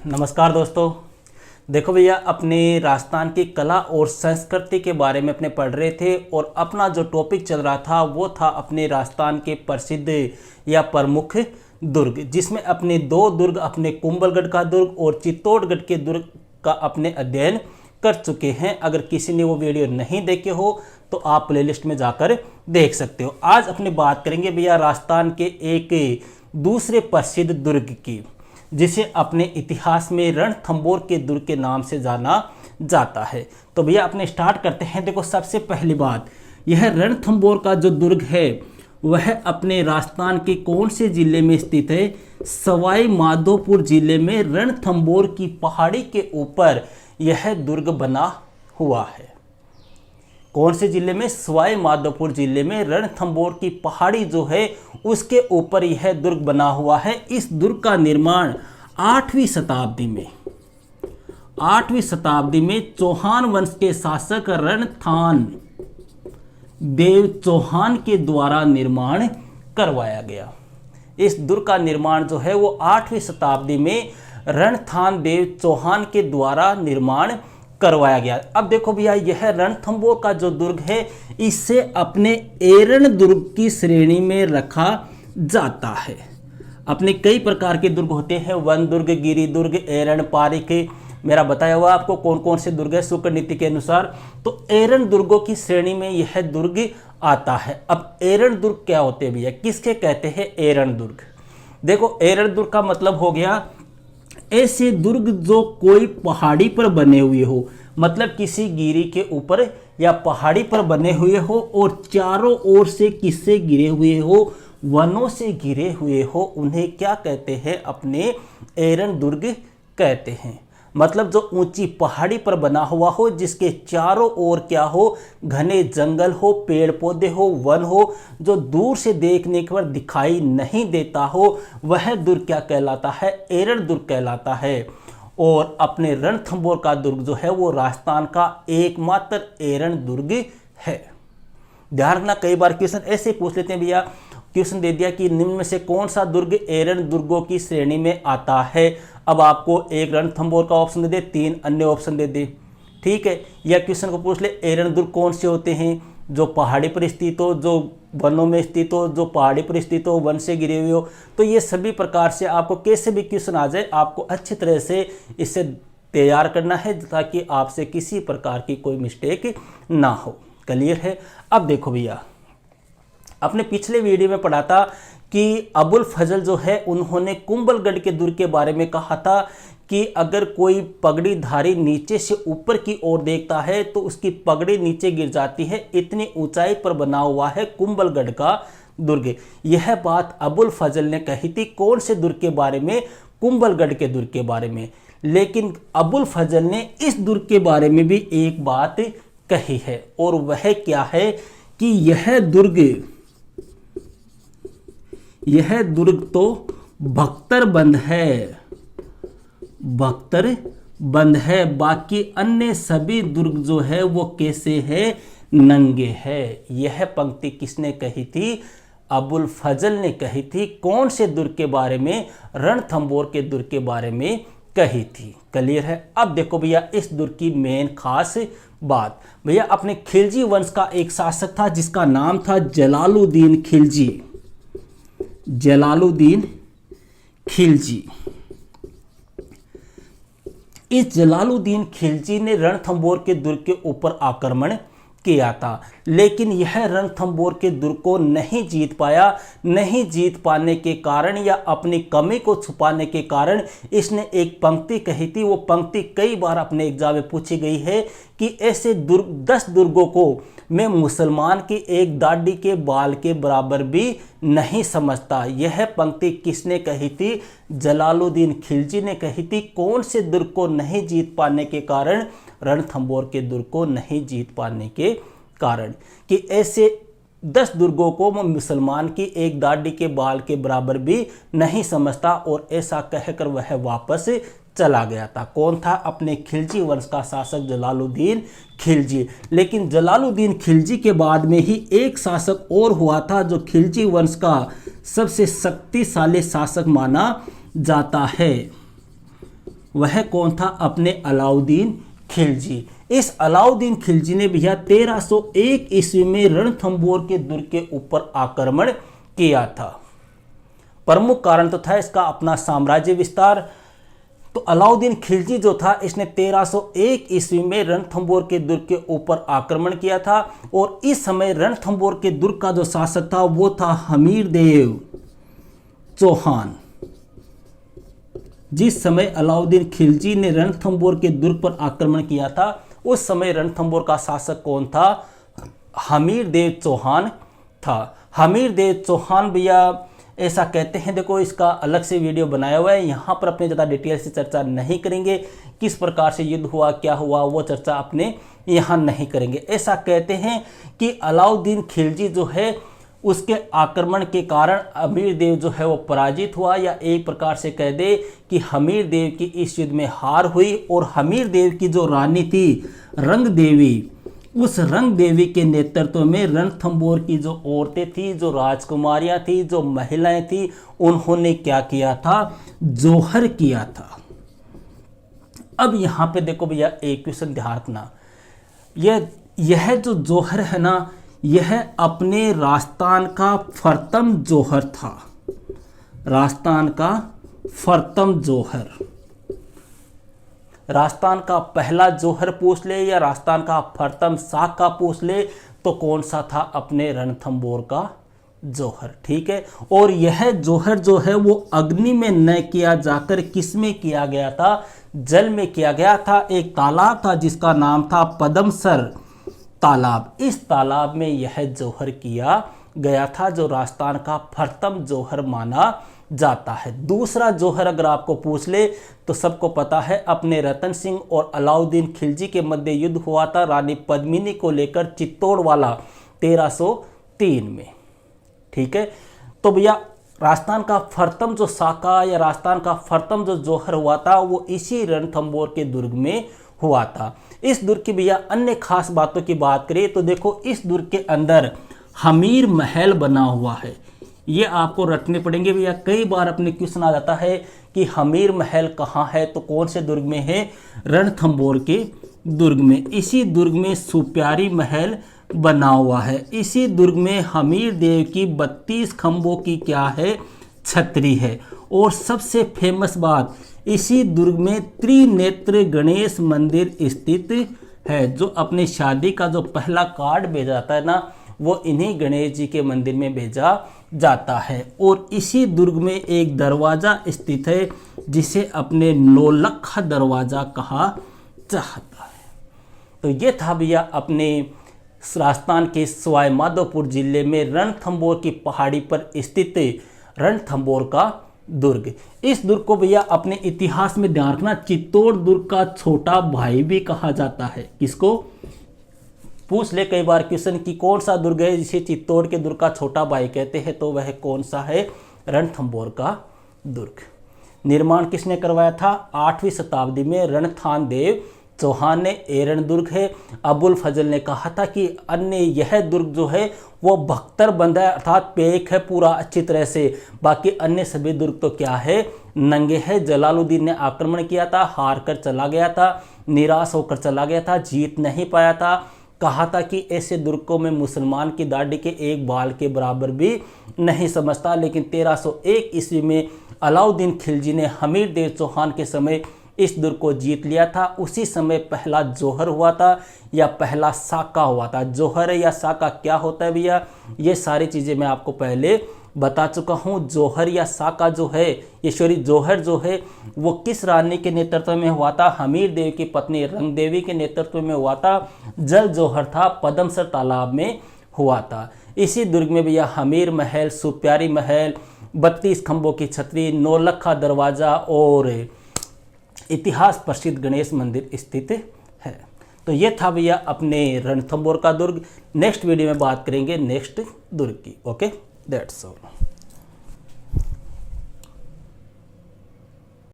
नमस्कार दोस्तों। देखो भैया, अपने राजस्थान की कला और संस्कृति के बारे में अपने पढ़ रहे थे और अपना जो टॉपिक चल रहा था वो था अपने राजस्थान के प्रसिद्ध या प्रमुख दुर्ग, जिसमें अपने दो दुर्ग, अपने कुंभलगढ़ का दुर्ग और चित्तौड़गढ़ के दुर्ग का अपने अध्ययन कर चुके हैं। अगर किसी ने वो वीडियो नहीं देखे हो तो आप प्लेलिस्ट में जाकर देख सकते हो। आज अपनी बात करेंगे भैया राजस्थान के एक दूसरे प्रसिद्ध दुर्ग की, जिसे अपने इतिहास में रणथंभौर के दुर्ग के नाम से जाना जाता है। तो भैया अपने स्टार्ट करते हैं। देखो, सबसे पहली बात, यह रणथंभौर का जो दुर्ग है वह अपने राजस्थान के कौन से जिले में स्थित है? सवाई माधोपुर जिले में रणथंभौर की पहाड़ी के ऊपर यह दुर्ग बना हुआ है। कौन से जिले में? सवाई माधोपुर जिले में रणथंभौर की पहाड़ी जो है उसके ऊपर यह दुर्ग बना हुआ है। इस दुर्ग का निर्माण 8वीं शताब्दी में चौहान वंश के शासक रणथान देव चौहान के द्वारा निर्माण करवाया गया। इस दुर्ग का निर्माण जो है वो 8वीं शताब्दी में रणथान देव चौहान के द्वारा निर्माण करवाया गया। अब देखो भैया, यह रणथंभौर का जो दुर्ग है इसे अपने एरण दुर्ग की श्रेणी में रखा जाता है। अपने कई प्रकार के दुर्ग होते हैं, वन दुर्ग, गिरी दुर्ग, एरण, पारिक, मेरा बताया हुआ आपको कौन कौन से दुर्ग है शुक्र नीति के अनुसार। तो एरण दुर्गों की श्रेणी में यह दुर्ग आता है। अब एरण दुर्ग क्या होते हैं भैया, किसके कहते हैं एरण दुर्ग? देखो, एरण दुर्ग का मतलब हो गया ऐसे दुर्ग जो कोई पहाड़ी पर बने हुए हो, मतलब किसी गिरी के ऊपर या पहाड़ी पर बने हुए हो और चारों ओर से किससे घिरे हुए हो? वनों से घिरे हुए हो। उन्हें क्या कहते हैं? अपने एरण दुर्ग कहते हैं। मतलब जो ऊंची पहाड़ी पर बना हुआ हो, जिसके चारों ओर क्या हो? घने जंगल हो, पेड़ पौधे हो, वन हो, जो दूर से देखने पर दिखाई नहीं देता हो, वह दुर्ग क्या कहलाता है? एरण दुर्ग कहलाता है। और अपने रणथंभौर का दुर्ग जो है वो राजस्थान का एकमात्र एरण दुर्ग है। ध्यान रखना, कई बार क्वेश्चन ऐसे पूछ लेते हैं भैया, क्वेश्चन दे दिया कि निम्न में से कौन सा दुर्ग एरण दुर्गों की श्रेणी में आता है। अब आपको एक रणथंभौर का ऑप्शन दे दे, 3 अन्य ऑप्शन दे दे, ठीक है। या क्वेश्चन को पूछ ले एरण दुर्ग कौन से होते हैं? जो पहाड़ी पर स्थित हो, जो वनों में स्थित हो, जो पहाड़ी पर स्थित हो, वन से घिरे हुए हो। तो ये सभी प्रकार से आपको कैसे भी क्वेश्चन आ जाए, आपको अच्छी तरह से इससे तैयार करना है ताकि आपसे किसी प्रकार की कोई मिस्टेक ना हो। क्लियर है? अब देखो भैया, अपने पिछले वीडियो में पढ़ा था कि अबुल फजल जो है उन्होंने कुंभलगढ़ के दुर्ग के बारे में कहा था कि अगर कोई पगड़ीधारी नीचे से ऊपर की ओर देखता है तो उसकी पगड़ी नीचे गिर जाती है। इतनी ऊंचाई पर बना हुआ है कुंभलगढ़ का दुर्ग। यह बात अबुल फजल ने कही थी। कौन से दुर्ग के बारे में? कुंभलगढ़ के दुर्ग के बारे में। लेकिन अबुल फजल ने इस दुर्ग के बारे में भी एक बात कही है, और वह क्या है कि यह दुर्ग तो बख्तर बंद है, बाकी अन्य सभी दुर्ग जो है वो कैसे है? नंगे है। यह पंक्ति किसने कही थी? अबुल फजल ने कही थी। कौन से दुर्ग के बारे में? रणथंभौर के दुर्ग के बारे में कही थी। क्लियर है? अब देखो भैया, इस दुर्ग की मेन खास बात, भैया अपने खिलजी वंश का एक शासक था जिसका नाम था जलालुद्दीन खिलजी। इस जलालुद्दीन खिलजी ने रणथंभौर के दुर्ग के ऊपर आक्रमण किया था, लेकिन यह रणथंभौर के दुर्ग को नहीं जीत पाया। नहीं जीत पाने के कारण या अपनी कमी को छुपाने के कारण इसने एक पंक्ति कही थी। वो पंक्ति कई बार अपने एग्जाम में पूछी गई है कि ऐसे 10 दुर्गों को मैं मुसलमान की एक दाढ़ी के बाल के बराबर भी नहीं समझता। यह पंक्ति किसने कही थी? जलालुद्दीन खिलजी ने कही थी। कौन से दुर्ग को नहीं जीत पाने के कारण? रणथंभौर के दुर्ग को नहीं जीत पाने के कारण, कि ऐसे 10 दुर्गों को मैं मुसलमान की एक दाढ़ी के बाल के बराबर भी नहीं समझता, और ऐसा कहकर वह वापस चला गया था। कौन था? अपने खिलजी वंश का शासक जलालुद्दीन खिलजी। लेकिन जलालुद्दीन खिलजी के बाद में ही एक शासक और हुआ था जो खिलजी वंश का सबसे शक्तिशाली शासक माना जाता है। वह कौन था? अपने अलाउद्दीन खिलजी। इस अलाउद्दीन खिलजी ने भैया 1301 ईस्वी में रणथंबोर के दुर्ग के ऊपर आक्रमण किया था। प्रमुख कारण तो था इसका अपना साम्राज्य विस्तार। तो अलाउद्दीन खिलजी जो था इसने 1301 ईस्वी में रणथंबोर के दुर्ग के ऊपर आक्रमण किया था और इस समय रणथंबोर के दुर्ग का जो शासक था वो था हमीरदेव चौहान। जिस समय अलाउद्दीन खिलजी ने रणथंबोर के दुर्ग पर आक्रमण किया था उस समय रणथंबोर का शासक कौन था? हमीरदेव चौहान था। हमीरदेव चौहान भैया ऐसा कहते हैं, देखो इसका अलग से वीडियो बनाया हुआ है, यहाँ पर अपने ज़्यादा डिटेल से चर्चा नहीं करेंगे। किस प्रकार से युद्ध हुआ, क्या हुआ, वो चर्चा अपने यहाँ नहीं करेंगे। ऐसा कहते हैं कि अलाउद्दीन खिलजी जो है उसके आक्रमण के कारण हमीरदेव जो है वो पराजित हुआ, या एक प्रकार से कह दे कि हमीरदेव की इस युद्ध में हार हुई और हमीरदेव की जो रानी थी रंग देवी, उस रंग देवी के नेतृत्व में रणथंबोर की जो औरतें थी, जो राजकुमारियां थी, जो महिलाएं थी, उन्होंने क्या किया था? जोहर किया था। अब यहां पे देखो भैया एक क्वेश्चन ध्यान रखना, यह जो जोहर है ना, यह अपने राजस्थान का फरतम जोहर था। राजस्थान का फरतम जोहर, राजस्थान का पहला जोहर पूछ ले या राजस्थान का फरतम साख का पूछ ले तो कौन सा था? अपने रणथंबोर का जोहर। ठीक है, और यह जोहर जो है वो अग्नि में न किया जाकर किस में किया गया था? जल में किया गया था। एक तालाब था जिसका नाम था पद्मसर तालाब, इस तालाब में यह जोहर किया गया था, जो राजस्थान का फरतम जोहर माना जाता है। दूसरा जोहर अगर आपको पूछ ले तो सबको पता है, अपने रतन सिंह और अलाउद्दीन खिलजी के मध्य युद्ध हुआ था रानी पद्मिनी को लेकर चित्तौड़ वाला 1303 में। ठीक है, तो भैया राजस्थान का फरतम जो साका या राजस्थान का फरतम जो जोहर हुआ था वो इसी रणथंबोर के दुर्ग में हुआ था। इस दुर्ग की भैया अन्य खास बातों की बात करें तो देखो इस दुर्ग के अंदर हमीर महल बना हुआ है। ये आपको रटने पड़ेंगे भैया, कई बार अपने क्वेश्चन आ जाता है कि हमीर महल कहाँ है, तो कौन से दुर्ग में है? रणथंबोर के दुर्ग में। इसी दुर्ग में सुप्यारी महल बना हुआ है। इसी दुर्ग में हमीर देव की 32 खंभों की क्या है? छतरी है। और सबसे फेमस बात, इसी दुर्ग में त्रिनेत्र गणेश मंदिर स्थित है। जो अपनी शादी का जो पहला कार्ड भेजा जाता है ना, वो इन्हीं गणेश जी के मंदिर में भेजा जाता है। और इसी दुर्ग में एक दरवाजा स्थित है जिसे अपने नौलखा दरवाजा कहा जाता है। तो ये था भैया अपने राजस्थान के सवाई माधोपुर जिले में रणथंबोर की पहाड़ी पर स्थित रणथंबोर का दुर्ग। इस दुर्ग को भैया अपने इतिहास में ध्यान रखना, चित्तौड़ दुर्ग का छोटा भाई भी कहा जाता है। किसको? पूछ ले कई बार क्वेश्चन कि कौन सा दुर्ग है जिसे चित्तौड़ के दुर्ग का छोटा भाई कहते हैं, तो वह कौन सा है? रणथंबोर का दुर्ग। निर्माण किसने करवाया था? 8वीं शताब्दी में रणथान देव चौहान ने। एरन दुर्ग है। अबुल फजल ने कहा था कि अन्य यह दुर्ग जो है वो बख्तर बंद है, अर्थात पैक है पूरा अच्छी तरह से, बाकी अन्य सभी दुर्ग तो क्या है? नंगे है। जलालुद्दीन ने आक्रमण किया था, हार कर चला गया था, निराश होकर चला गया था, जीत नहीं पाया था। कहा था कि ऐसे दुर्ग को मैं मुसलमान की दाढ़ी के एक बाल के बराबर भी नहीं समझता। लेकिन 1301 ईस्वी में अलाउद्दीन खिलजी ने हमीर देव चौहान के समय इस दुर्ग को जीत लिया था। उसी समय पहला जोहर हुआ था या पहला साका हुआ था। जोहर या साका क्या होता है भैया, ये सारी चीज़ें मैं आपको पहले बता चुका हूँ। जोहर या साका जो है, जोहर जो है वो किस रानी के नेतृत्व में हुआ था? हमीर देव की पत्नी रंग देवी के नेतृत्व में हुआ था। जल जोहर था पद्मसर तालाब में हुआ था। इसी दुर्ग में भैया हमीर महल, सुप्यारी महल, 32 खंभों की छतरी, नौलखा दरवाजा और इतिहास प्रसिद्ध गणेश मंदिर स्थित है। तो ये था भैया अपने रणथंबोर का दुर्ग। नेक्स्ट वीडियो में बात करेंगे नेक्स्ट दुर्ग की। Okay, that's all.